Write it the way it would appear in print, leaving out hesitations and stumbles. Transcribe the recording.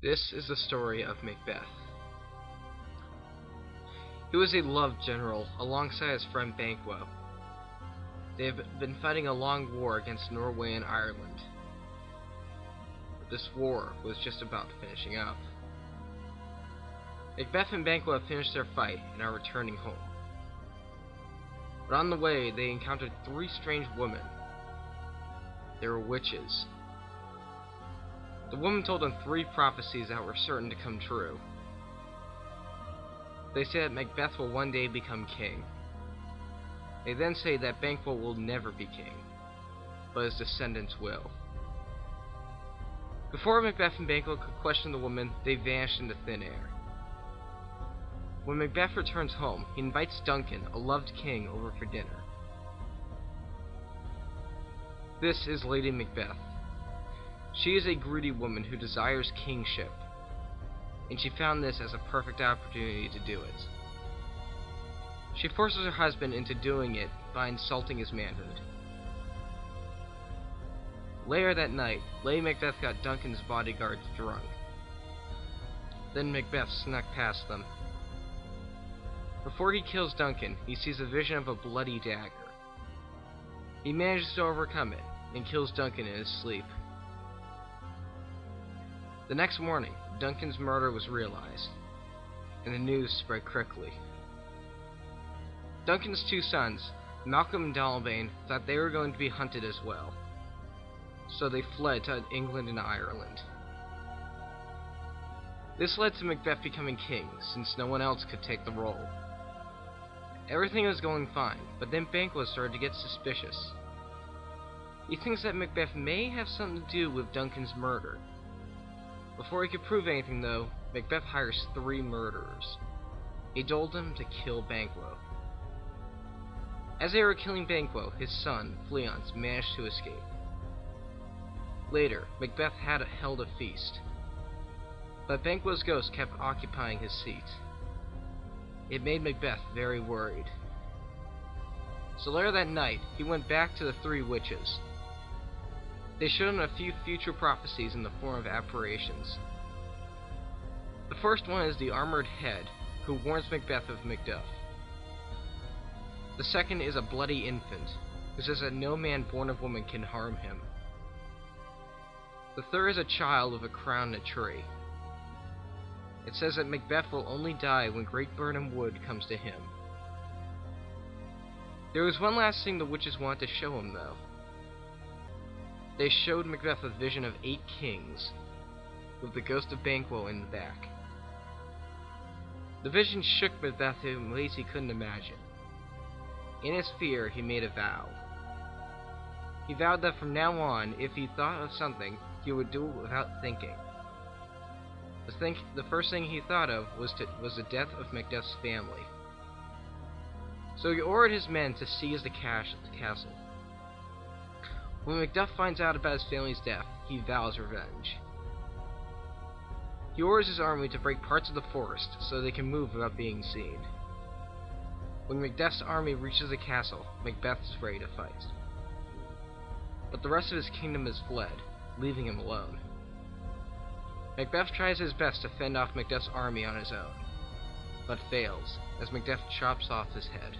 This is the story of Macbeth. He was a loved general alongside his friend Banquo. They have been fighting a long war against Norway and Ireland. But this war was just about finishing up. Macbeth and Banquo have finished their fight and are returning home. But on the way, they encountered three strange women. They were witches. The woman told them three prophecies that were certain to come true. They say that Macbeth will one day become king. They then say that Banquo will never be king, but his descendants will. Before Macbeth and Banquo could question the woman, they vanished into thin air. When Macbeth returns home, he invites Duncan, a loved king, over for dinner. This is Lady Macbeth. She is a greedy woman who desires kingship, and she found this as a perfect opportunity to do it. She forces her husband into doing it by insulting his manhood. Later that night, Lady Macbeth got Duncan's bodyguards drunk. Then Macbeth snuck past them. Before he kills Duncan, he sees a vision of a bloody dagger. He manages to overcome it and kills Duncan in his sleep. The next morning, Duncan's murder was realized, and the news spread quickly. Duncan's two sons, Malcolm and Dalbane, thought they were going to be hunted as well, so they fled to England and Ireland. This led to Macbeth becoming king, since no one else could take the role. Everything was going fine, but then Banquo started to get suspicious. He thinks that Macbeth may have something to do with Duncan's murder. Before he could prove anything, though, Macbeth hires three murderers. He told them to kill Banquo. As they were killing Banquo, his son, Fleance, managed to escape. Later, Macbeth had held a feast, but Banquo's ghost kept occupying his seat. It made Macbeth very worried. So later that night, he went back to the three witches. They showed him a few future prophecies in the form of apparitions. The first one is the armored head, who warns Macbeth of Macduff. The second is a bloody infant, who says that no man born of woman can harm him. The third is a child with a crown in a tree. It says that Macbeth will only die when Great Birnam Wood comes to him. There was one last thing the witches wanted to show him, though. They showed Macbeth a vision of 8 kings, with the ghost of Banquo in the back. The vision shook Macbeth in ways he couldn't imagine. In his fear, he made a vow. He vowed that from now on, if he thought of something, he would do it without thinking. The first thing he thought of was the death of Macduff's family. So he ordered his men to seize the castle. When Macduff finds out about his family's death, he vows revenge. He orders his army to break parts of the forest so they can move without being seen. When Macduff's army reaches the castle, Macbeth is ready to fight. But the rest of his kingdom has fled, leaving him alone. Macbeth tries his best to fend off Macduff's army on his own, but fails, as Macbeth chops off his head.